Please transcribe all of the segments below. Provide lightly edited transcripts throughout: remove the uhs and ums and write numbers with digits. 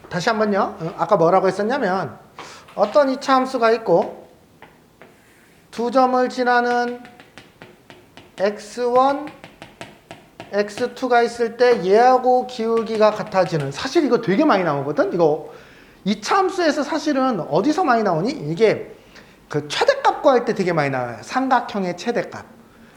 다시 한번요. 아까 뭐라고 했었냐면 어떤 이차 함수가 있고 두 점을 지나는 x1, x2가 있을 때 얘하고 기울기가 같아지는, 사실 이거 되게 많이 나오거든. 이거 이차 함수에서 사실은 어디서 많이 나오니? 이게 그 최대값 구할 때 되게 많이 나와요. 삼각형의 최대값.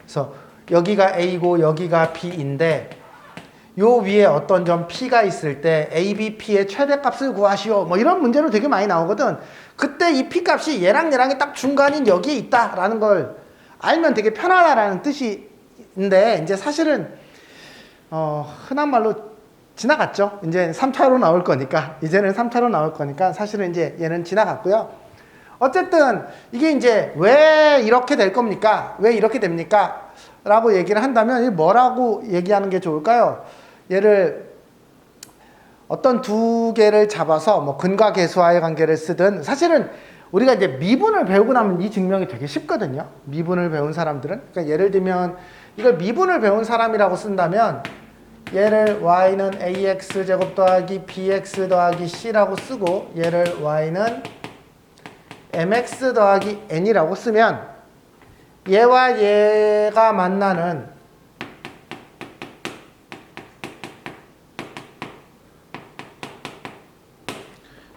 그래서 여기가 A고 여기가 B인데 요 위에 어떤 점 P가 있을 때 A, B, P의 최대값을 구하시오. 뭐 이런 문제로 되게 많이 나오거든. 그때 이 P값이 얘랑 얘랑이 딱 중간인 여기에 있다라는 걸 알면 되게 편하다라는 뜻인데, 이제 사실은 흔한 말로 지나갔죠. 이제 3차로 나올 거니까, 이제는 3차로 나올 거니까 사실은 이제 얘는 지나갔고요. 어쨌든 이게 이제 왜 이렇게 될 겁니까? 왜 이렇게 됩니까? 라고 얘기를 한다면 뭐라고 얘기하는 게 좋을까요? 얘를 어떤 두 개를 잡아서 뭐 근과 계수와의 관계를 쓰든, 사실은 우리가 이제 미분을 배우고 나면 이 증명이 되게 쉽거든요. 미분을 배운 사람들은. 그러니까 예를 들면 이걸 미분을 배운 사람이라고 쓴다면 얘를 y는 ax제곱 더하기 bx 더하기 c라고 쓰고 얘를 y는 mx 더하기 n이라고 쓰면 얘와 얘가 만나는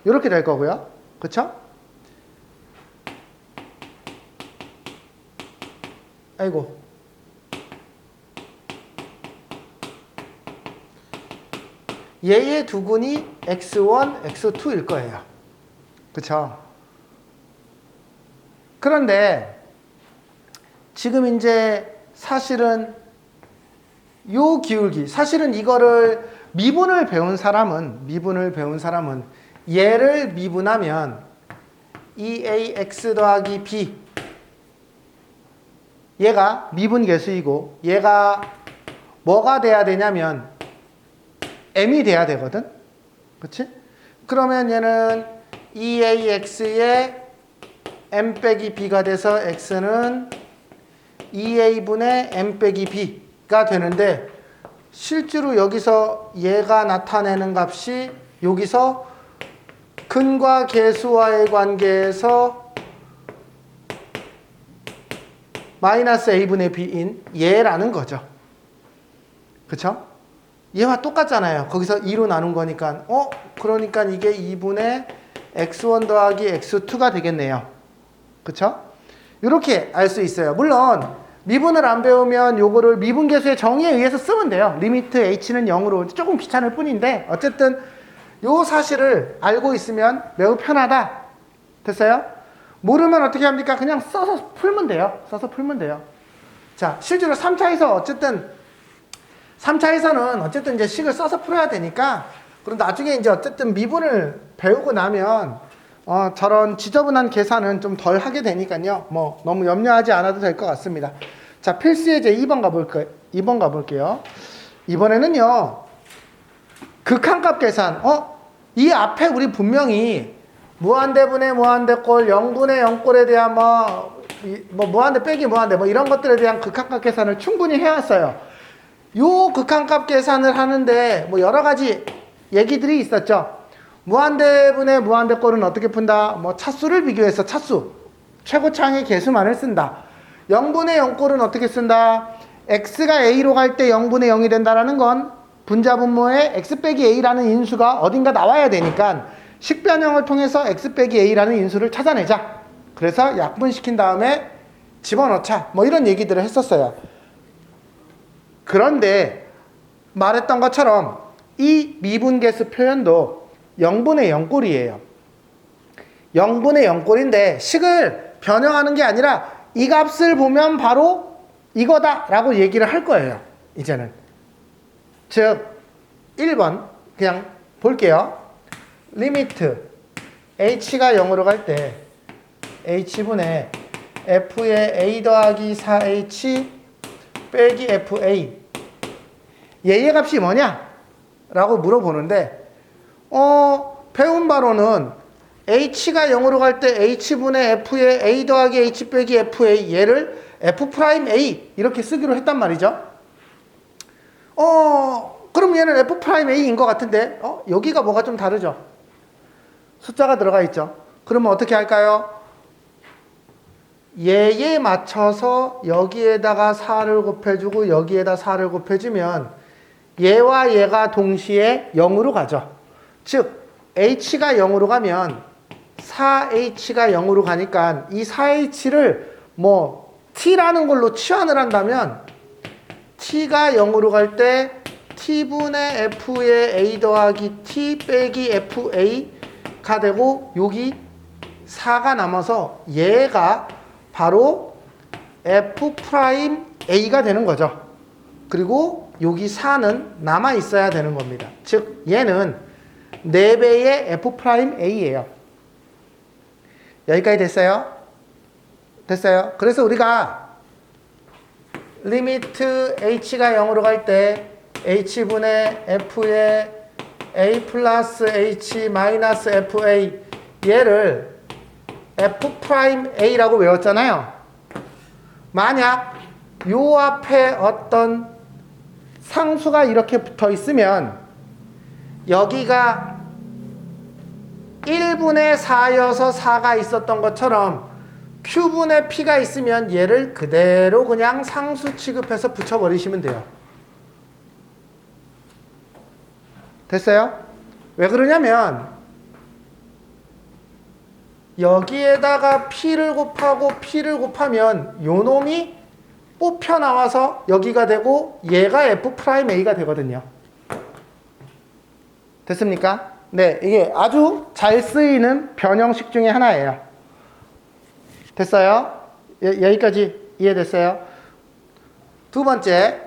이렇게 될 거고요. 그쵸? 아이고. 얘의 두근이 x1, x2일 거예요. 그쵸? 그런데 지금 이제 사실은 요 기울기, 사실은 이거를 미분을 배운 사람은 얘를 미분하면 2ax 더하기 b, 얘가 미분 계수이고 얘가 뭐가 돼야 되냐면 m이 돼야 되거든. 그치? 그러면 얘는 2ax의 m 빼기 b가 돼서 x는 2a분의 m 빼기 b가 되는데, 실제로 여기서 얘가 나타내는 값이 여기서 근과 계수와의 관계에서 마이너스 a분의 b인 얘라는 거죠. 그쵸? 얘와 똑같잖아요. 거기서 2로 나눈 거니까 그러니까 이게 2분의 x1 더하기 x2가 되겠네요. 그쵸? 이렇게 알 수 있어요. 물론 미분을 안 배우면 요거를 미분계수의 정의에 의해서 쓰면 돼요. 리미트 h는 0으로 조금 귀찮을 뿐인데, 어쨌든 요 사실을 알고 있으면 매우 편하다. 됐어요? 모르면 어떻게 합니까? 그냥 써서 풀면 돼요. 자, 실제로 3차에서는 어쨌든 이제 식을 써서 풀어야 되니까, 그럼 나중에 이제 어쨌든 미분을 배우고 나면 저런 지저분한 계산은 좀 덜 하게 되니까요. 뭐 너무 염려하지 않아도 될 것 같습니다. 자, 필수예제 2번 가볼게요. 이번에는요, 극한값 계산. 이 앞에 우리 분명히 무한대분의 무한대꼴, 0분의 0꼴에 대한 뭐 무한대 빼기 무한대 뭐 이런 것들에 대한 극한값 계산을 충분히 해왔어요. 요 극한값 계산을 하는데 뭐 여러 가지 얘기들이 있었죠. 무한대분의 무한대꼴은 어떻게 푼다? 뭐 차수를 비교해서 차수, 최고차항의 계수만을 쓴다. 0분의 0꼴은 어떻게 쓴다? x가 a로 갈 때 0분의 0이 된다라는 건 분자분모에 x 빼기 a라는 인수가 어딘가 나와야 되니까 식변형을 통해서 x 빼기 a라는 인수를 찾아내자. 그래서 약분시킨 다음에 집어넣자. 뭐 이런 얘기들을 했었어요. 그런데 말했던 것처럼 이 미분계수 표현도 0분의 0꼴이에요. 0분의 0꼴인데 식을 변형하는 게 아니라 이 값을 보면 바로 이거다 라고 얘기를 할 거예요. 이제는. 즉 1번 그냥 볼게요. 리미트 h가 0으로 갈 때 h분의 f의 a 더하기 4h 빼기 fa, 얘의 값이 뭐냐? 라고 물어보는데 배운 바로는 h가 0으로 갈 때 h분의 f의 a 더하기 h 빼기 fa, 얘를 f'A 이렇게 쓰기로 했단 말이죠. 그럼 얘는 f 프라임 a인 것 같은데 여기가 뭐가 좀 다르죠? 숫자가 들어가 있죠. 그러면 어떻게 할까요? 얘에 맞춰서 여기에다가 4를 곱해주고 여기에다 4를 곱해주면 얘와 얘가 동시에 0으로 가죠. 즉 h가 0으로 가면 4h가 0으로 가니까 이 4h를 뭐 t라는 걸로 치환을 한다면 t가 0으로 갈 때 t분의 f의 a 더하기 t 빼기 fa가 되고 여기 4가 남아서 얘가 바로 f 프라임 a가 되는 거죠. 그리고 여기 4는 남아 있어야 되는 겁니다. 즉 얘는 4배의 f 프라임 a예요. 여기까지 됐어요? 됐어요? 그래서 우리가 리미트 h가 0으로 갈 때 h분의 f의 a 플러스 h 마이너스 fa 얘를 f 프라임 a라고 외웠잖아요. 만약 요 앞에 어떤 상수가 이렇게 붙어 있으면 여기가 1분의 4여서 4가 있었던 것처럼 q분의 p가 있으면 얘를 그대로 그냥 상수 취급해서 붙여버리시면 돼요. 됐어요? 왜 그러냐면 여기에다가 p를 곱하고 p를 곱하면 요 놈이 뽑혀 나와서 여기가 되고 얘가 f 프라임 a가 되거든요. 됐습니까? 네, 이게 아주 잘 쓰이는 변형식 중에 하나예요. 됐어요? 여기까지 이해됐어요? 두 번째,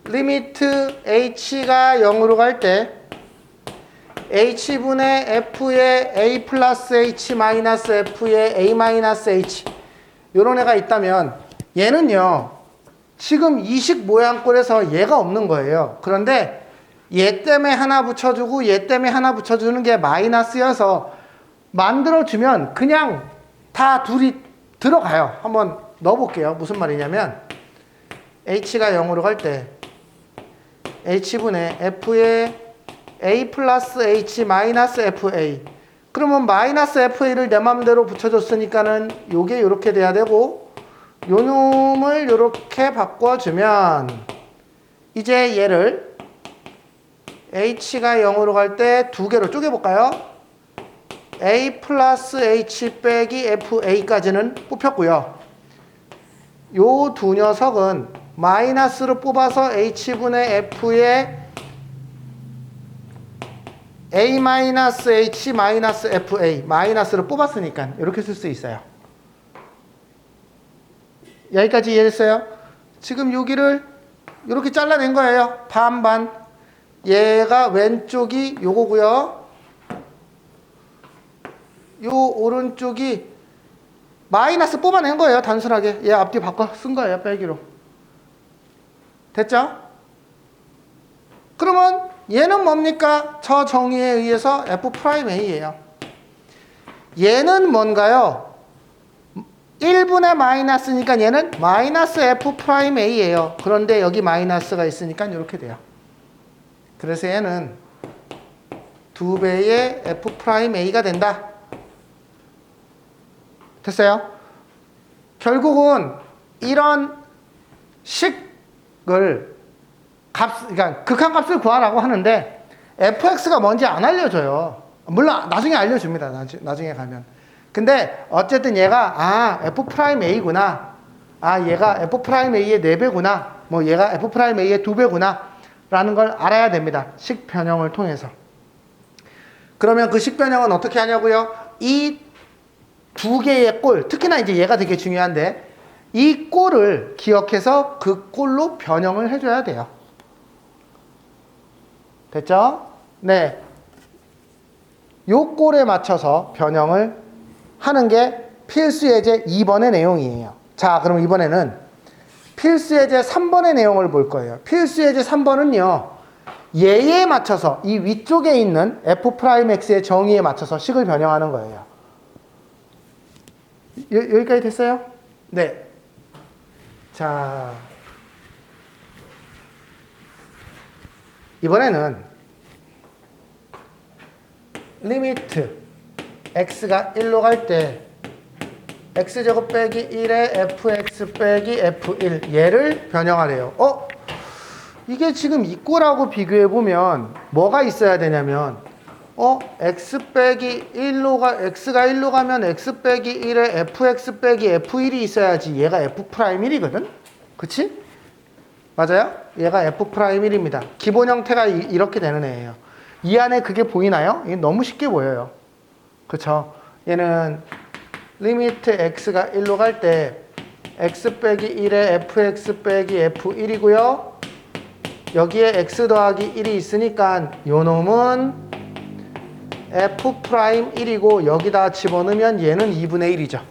리미트 h가 0으로 갈 때 h분의 f의 a 플러스 h 마이너스 f의 a 마이너스 h 요런 애가 있다면 얘는요 지금 이식 모양꼴에서 얘가 없는 거예요. 그런데 얘 때문에 하나 붙여주고 얘 때문에 하나 붙여주는 게 마이너스여서 만들어주면 그냥 다 둘이 들어가요. 한번 넣어볼게요. 무슨 말이냐면 h가 0으로 갈 때 h분의 f의 a 플러스 h 마이너스 fa 그러면 마이너스 fa를 내 맘대로 붙여줬으니까는 요게 요렇게 돼야 되고 요 놈을 요렇게 바꿔주면 이제 얘를 h가 0으로 갈 때 두 개로 쪼개볼까요? a 플러스 h 빼기 fa까지는 뽑혔고요. 요 두 녀석은 마이너스로 뽑아서 h분의 f의 a 마이너스 h 마이너스 fa 마이너스로 뽑았으니까 이렇게 쓸 수 있어요. 여기까지 이해됐어요? 지금 여기를 이렇게 잘라낸 거예요. 반반. 얘가 왼쪽이 요거고요. 요 오른쪽이 마이너스 뽑아낸 거예요. 단순하게. 얘 앞뒤 바꿔 쓴 거예요. 빼기로. 됐죠? 그러면 얘는 뭡니까? 저 정의에 의해서 f 프라임 a예요. 얘는 뭔가요? 1분의 마이너스니까 얘는 마이너스 f 프라임 a예요. 그런데 여기 마이너스가 있으니까 이렇게 돼요. 그래서 얘는 2배의 f 프라임 a가 된다. 됐어요? 결국은 이런 식을 그러니까 극한값을 구하라고 하는데 fx가 뭔지 안 알려줘요. 물론 나중에 알려줍니다. 나중에 가면. 근데 어쨌든 얘가 f 프라임 a구나. 얘가 f 프라임 a의 4배구나. 뭐 얘가 f 프라임 a의 2배구나. 라는 걸 알아야 됩니다. 식 변형을 통해서. 그러면 그 식 변형은 어떻게 하냐고요? 이 두 개의 꼴, 특히나 이제 얘가 되게 중요한데 이 꼴을 기억해서 그 꼴로 변형을 해줘야 돼요. 됐죠? 네. 요 꼴에 맞춰서 변형을 하는 게 필수 예제 2번의 내용이에요. 자, 그럼 이번에는 필수 예제 3번의 내용을 볼 거예요. 필수 예제 3번은요. 얘에 맞춰서 이 위쪽에 있는 f'x의 정의에 맞춰서 식을 변형하는 거예요. 여기까지 됐어요? 네. 자, 이번에는 리미트 x가 1로 갈 때 x제곱 빼기 1에 fx 빼기 f1 얘를 변형하래요. 이게 지금 이꼴하고 비교해보면 뭐가 있어야 되냐면 x 빼기 1로 x가 1로 가면 x 빼기 1에 fx 빼기 f1이 있어야지 얘가 f'1이거든? 그치? 맞아요? 얘가 f'1입니다. 기본 형태가 이렇게 되는 애예요. 이 안에 그게 보이나요? 이게 너무 쉽게 보여요. 그쵸? 얘는 리미트 x가 1로 갈 때 x 빼기 1에 fx 빼기 f1이고요. 여기에 x 더하기 1이 있으니까 요 놈은 f'1이고 여기다 집어넣으면 얘는 2분의 1이죠.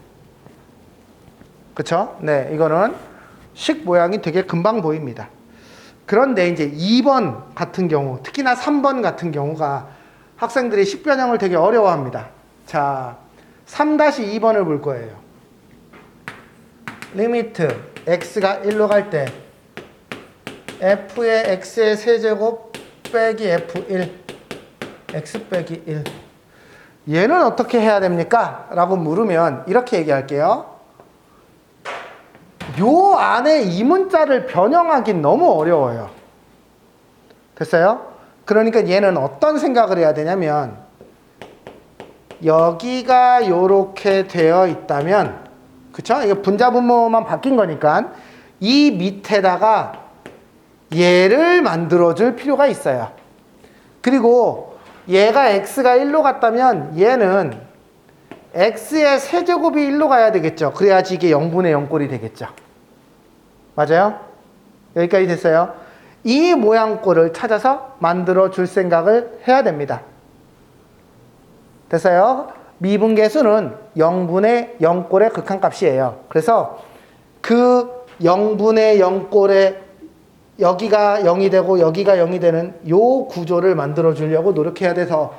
그쵸? 네, 이거는 식 모양이 되게 금방 보입니다. 그런데 이제 2번 같은 경우, 특히나 3번 같은 경우가 학생들이 식 변형을 되게 어려워합니다. 자, 3-2번을 볼 거예요. 리미트 x가 1로 갈 때 f의 x의 세제곱 빼기 f1 x 빼기 1 얘는 어떻게 해야 됩니까? 라고 물으면 이렇게 얘기할게요. 요 안에 이 문자를 변형하긴 너무 어려워요. 됐어요? 그러니까 얘는 어떤 생각을 해야 되냐면 여기가 요렇게 되어 있다면 그쵸? 이거 분자분모만 바뀐 거니까 이 밑에다가 얘를 만들어줄 필요가 있어요. 그리고 얘가 x가 1로 갔다면 얘는 x의 세제곱이 1로 가야 되겠죠. 그래야지 이게 0분의 0꼴이 되겠죠. 맞아요? 여기까지 됐어요? 이 모양꼴을 찾아서 만들어줄 생각을 해야 됩니다. 됐어요? 미분계수는 0분의 0꼴의 극한값이에요. 그래서 그 0분의 0꼴의 여기가 0이 되고 여기가 0이 되는 요 구조를 만들어 주려고 노력해야 돼서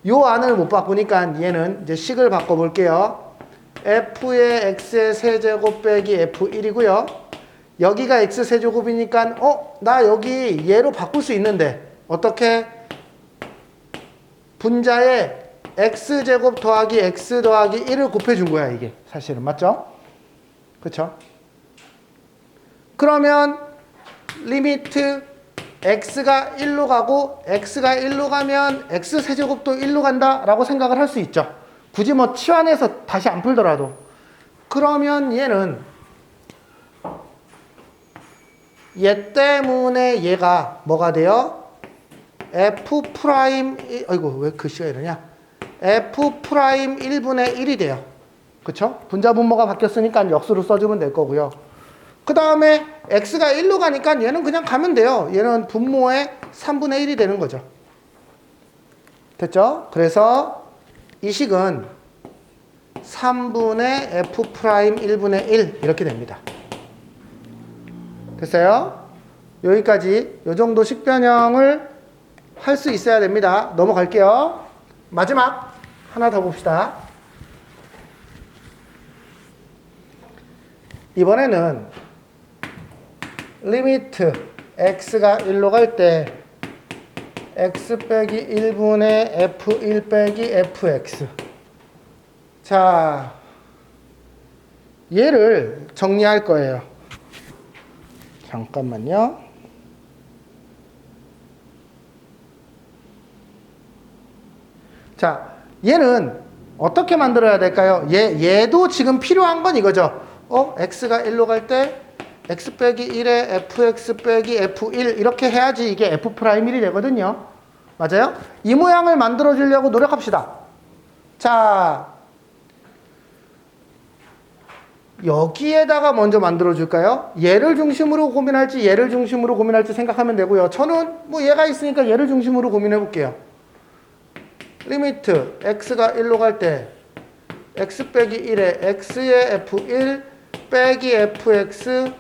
요 안을 못 바꾸니까 얘는 이제 식을 바꿔 볼게요. f의 x의 세제곱 빼기 f1이고요. 여기가 x 세제곱이니까 나 여기 얘로 바꿀 수 있는데 어떻게? 분자에 x제곱 더하기 x 더하기 1을 곱해준 거야 이게 사실은. 맞죠? 그쵸? 그러면 리미트 x가 1로 가고 x가 1로 가면 x 세제곱도 1로 간다 라고 생각을 할 수 있죠. 굳이 뭐 치환해서 다시 안 풀더라도. 그러면 얘는 얘 때문에 얘가 뭐가 돼요? f 프라임 아이고 왜 글씨가 이러냐? f 프라임 1분의 1이 돼요. 그쵸? 분자 분모가 바뀌었으니까 역수로 써주면 될 거고요. 그 다음에 x가 1로 가니까 얘는 그냥 가면 돼요. 얘는 분모의 3분의 1이 되는 거죠. 됐죠? 그래서 이 식은 3분의 f 프라임 1분의 1 이렇게 됩니다. 됐어요? 여기까지 이 정도 식변형을 할 수 있어야 됩니다. 넘어갈게요. 마지막 하나 더 봅시다. 이번에는 리미트 x가 1로 갈 때 x 빼기 1분의 f1 빼기 fx. 자, 얘를 정리할 거예요. 잠깐만요. 자, 얘는 어떻게 만들어야 될까요? 얘도 지금 필요한 건 이거죠. x가 1로 갈 때 x 빼기 1에 fx 빼기 f1 이렇게 해야지 이게 f'1이 되거든요. 맞아요? 이 모양을 만들어 주려고 노력합시다. 자, 여기에다가 먼저 만들어 줄까요? 얘를 중심으로 고민할지 얘를 중심으로 고민할지 생각하면 되고요. 저는 뭐 얘가 있으니까 얘를 중심으로 고민해 볼게요. 리미트 x가 1로 갈 때 x 빼기 1에 x의 f1 빼기 fx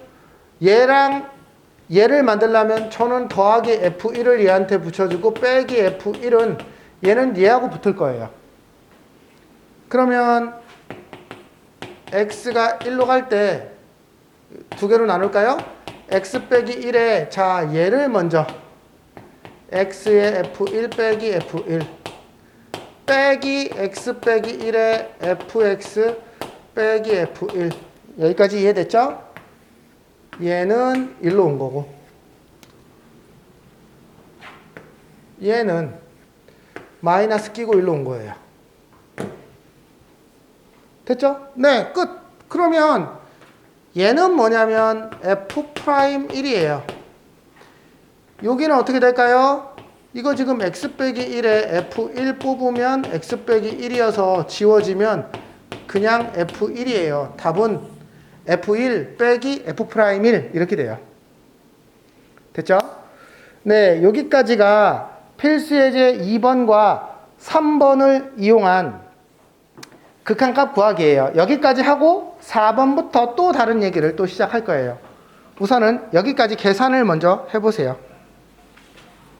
얘랑 얘를 만들려면 저는 더하기 f1을 얘한테 붙여주고 빼기 f1은 얘는 얘하고 붙을 거예요. 그러면 x가 1로 갈 때 두 개로 나눌까요? x 빼기 1에 자 얘를 먼저 x의 f1 빼기 f1 빼기 x 빼기 1의 fx 빼기 f1 여기까지 이해됐죠? 얘는 1로 온 거고 얘는 마이너스 끼고 1로 온 거예요. 됐죠? 네, 끝! 그러면 얘는 뭐냐면 f'1이에요. 여기는 어떻게 될까요? 이거 지금 x 빼기 1에 f1 뽑으면 x 빼기 1이어서 지워지면 그냥 f1이에요. 답은 f1 빼기 f'1 이렇게 돼요. 됐죠? 네, 여기까지가 필수예제 2번과 3번을 이용한 극한값 구하기예요. 여기까지 하고 4번부터 또 다른 얘기를 또 시작할 거예요. 우선은 여기까지 계산을 먼저 해보세요.